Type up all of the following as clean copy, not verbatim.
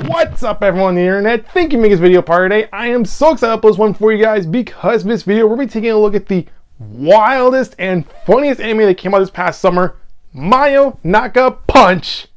What's up everyone on the internet? Thank you for making this video part today. I am so excited to upload this one for you guys because in this video we're going to be taking a look at the wildest and funniest anime that came out this past summer, Mayonaka Punch.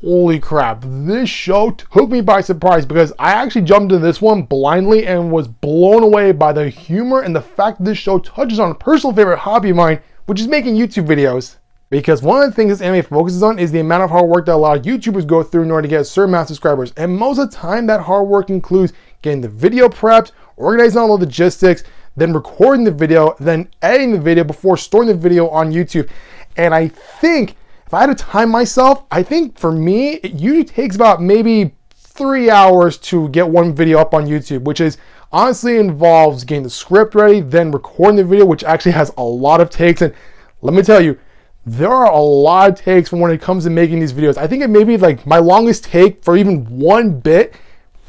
Holy crap, this show took me by surprise because I actually jumped into this one blindly and was blown away by the humor and the fact that this show touches on a personal favorite hobby of mine, which is making YouTube videos. Because one of the things this anime focuses on is the amount of hard work that a lot of YouTubers go through in order to get a certain amount of subscribers. And most of the time that hard work includes getting the video prepped, organizing all the logistics, then recording the video, then editing the video before storing the video on YouTube. And I think, if I had to time myself, I think for me, it usually takes about maybe 3 hours to get one video up on YouTube, which is honestly involves getting the script ready, then recording the video, which actually has a lot of takes. And let me tell you, there are a lot of takes from when it comes to making these videos. I think it may be like my longest take for even one bit,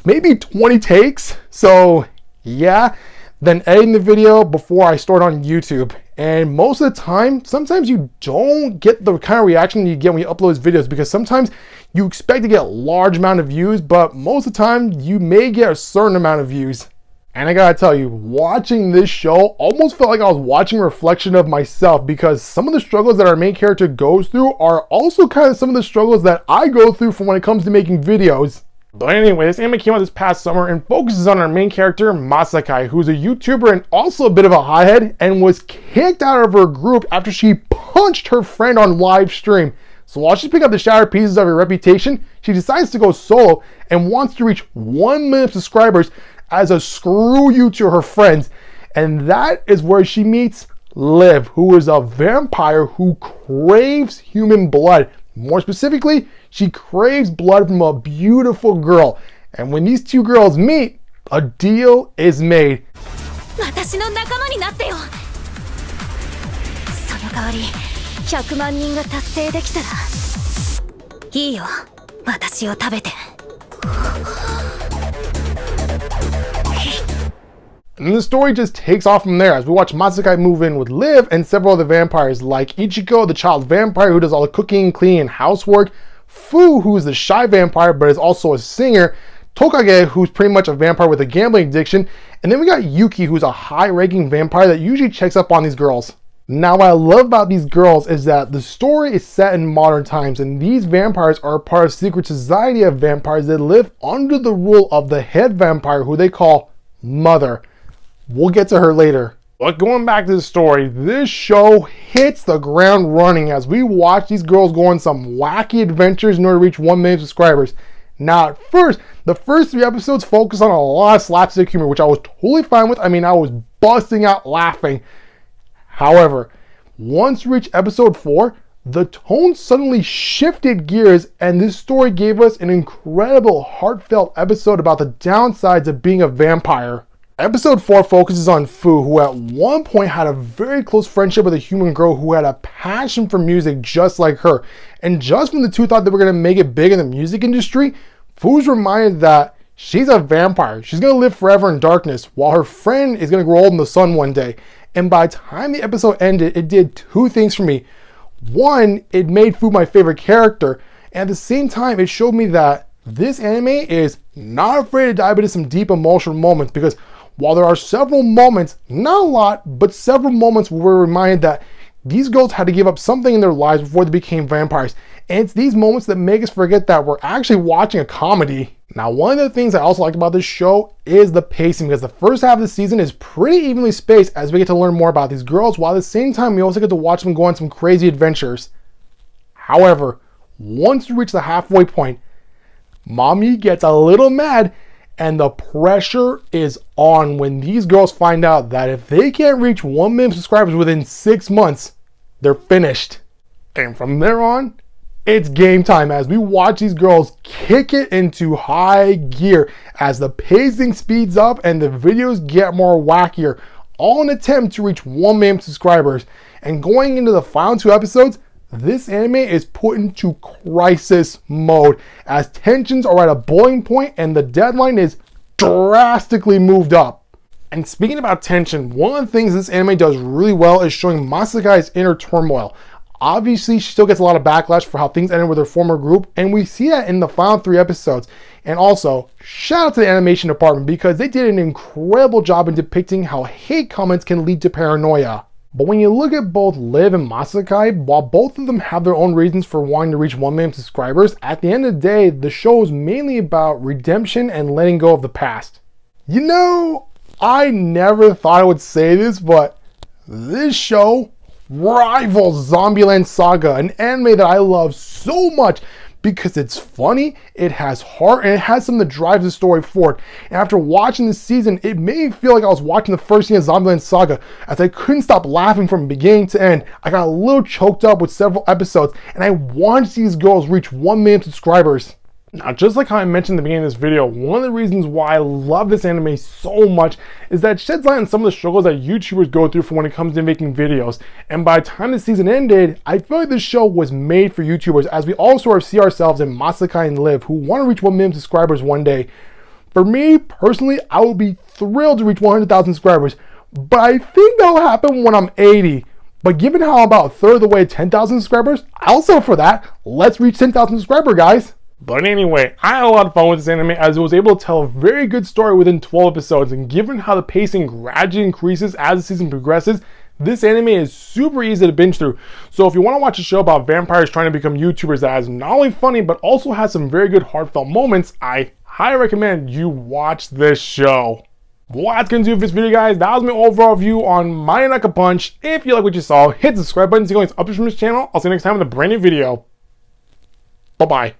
maybe 20 takes. So yeah, then editing the video before I start on YouTube. And most of the time, sometimes you don't get the kind of reaction you get when you upload these videos because sometimes you expect to get a large amount of views, but most of the time you may get a certain amount of views. And I gotta tell you, watching this show almost felt like I was watching a reflection of myself because some of the struggles that our main character goes through are also kind of some of the struggles that I go through from when it comes to making videos. But anyway, this anime came out this past summer and focuses on our main character, Masakai, who's a YouTuber and also a bit of a hothead and was kicked out of her group after she punched her friend on live stream. So while she's picking up the shattered pieces of her reputation, she decides to go solo and wants to reach 1 million subscribers as a screw you to her friends. And that is where she meets Liv, who is a vampire who craves human blood. More specifically, she craves blood from a beautiful girl. And when these two girls meet, a deal is made. And the story just takes off from there as we watch Masakai move in with Liv and several other vampires like Ichiko, the child vampire who does all the cooking, cleaning, and housework, Fu, who's the shy vampire but is also a singer, Tokage, who's pretty much a vampire with a gambling addiction, and then we got Yuki, who's a high-ranking vampire that usually checks up on these girls. Now what I love about these girls is that the story is set in modern times and these vampires are a part of a secret society of vampires that live under the rule of the head vampire who they call Mother. We'll get to her later. But going back to the story, this show hits the ground running as we watch these girls go on some wacky adventures in order to reach 1 million subscribers. Now at first, the first 3 episodes focus on a lot of slapstick humor, which I was totally fine with. I mean, I was busting out laughing. However, once we reached episode 4, the tone suddenly shifted gears and this story gave us an incredible heartfelt episode about the downsides of being a vampire. Episode 4 focuses on Fu, who at one point had a very close friendship with a human girl who had a passion for music just like her. And just when the two thought they were going to make it big in the music industry, Fu's reminded that she's a vampire. She's going to live forever in darkness while her friend is going to grow old in the sun one day. And by the time the episode ended, it did 2 things for me. One, it made Fu my favorite character. And at the same time, it showed me that this anime is not afraid to dive into some deep emotional moments because while there are several moments, not a lot, but several moments where we're reminded that these girls had to give up something in their lives before they became vampires. And it's these moments that make us forget that we're actually watching a comedy. Now, one of the things I also liked about this show is the pacing because the first half of the season is pretty evenly spaced as we get to learn more about these girls, while at the same time we also get to watch them go on some crazy adventures. However, once we reach the halfway point, Mommy gets a little mad and the pressure is on when these girls find out that if they can't reach 1 million subscribers within 6 months, they're finished. And from there on, it's game time as we watch these girls kick it into high gear as the pacing speeds up and the videos get more wackier, all in an attempt to reach 1 million subscribers. And going into the final 2 episodes, this anime is put into crisis mode as tensions are at a boiling point and the deadline is drastically moved up. And speaking about tension, one of the things this anime does really well is showing Masakai's inner turmoil. Obviously, she still gets a lot of backlash for how things ended with her former group, and we see that in the final 3 episodes. And also, shout out to the animation department because they did an incredible job in depicting how hate comments can lead to paranoia. But when you look at both Liv and Masakai, while both of them have their own reasons for wanting to reach 1 million subscribers, at the end of the day, the show is mainly about redemption and letting go of the past. You know, I never thought I would say this, but this show rivals Zombieland Saga, an anime that I love so much because it's funny, it has heart, and it has something that drives the story forward. And after watching this season, it made me feel like I was watching the first season of Zombieland Saga, as I couldn't stop laughing from beginning to end. I got a little choked up with several episodes, and I wanted to see these girls reach 1 million subscribers. Now, just like how I mentioned in the beginning of this video, one of the reasons why I love this anime so much is that it sheds light on some of the struggles that YouTubers go through for when it comes to making videos. And by the time the season ended, I feel like this show was made for YouTubers, as we all sort of see ourselves in Masakai and Liv, who want to reach 1 million subscribers one day. For me, personally, I would be thrilled to reach 100,000 subscribers, but I think that'll happen when I'm 80. But given how I'm about a third of the way to 10,000 subscribers, I'll settle for that. Let's reach 10,000 subscribers, guys. But anyway, I had a lot of fun with this anime as it was able to tell a very good story within 12 episodes, and given how the pacing gradually increases as the season progresses, this anime is super easy to binge through. So if you want to watch a show about vampires trying to become YouTubers that is not only funny but also has some very good heartfelt moments, I highly recommend you watch this show. Well, that's going to do it for this video, guys. That was my overall view on Mayonaka Punch. If you like what you saw, hit the subscribe button to get updates from this channel. I'll see you next time with a brand new video. Bye-bye.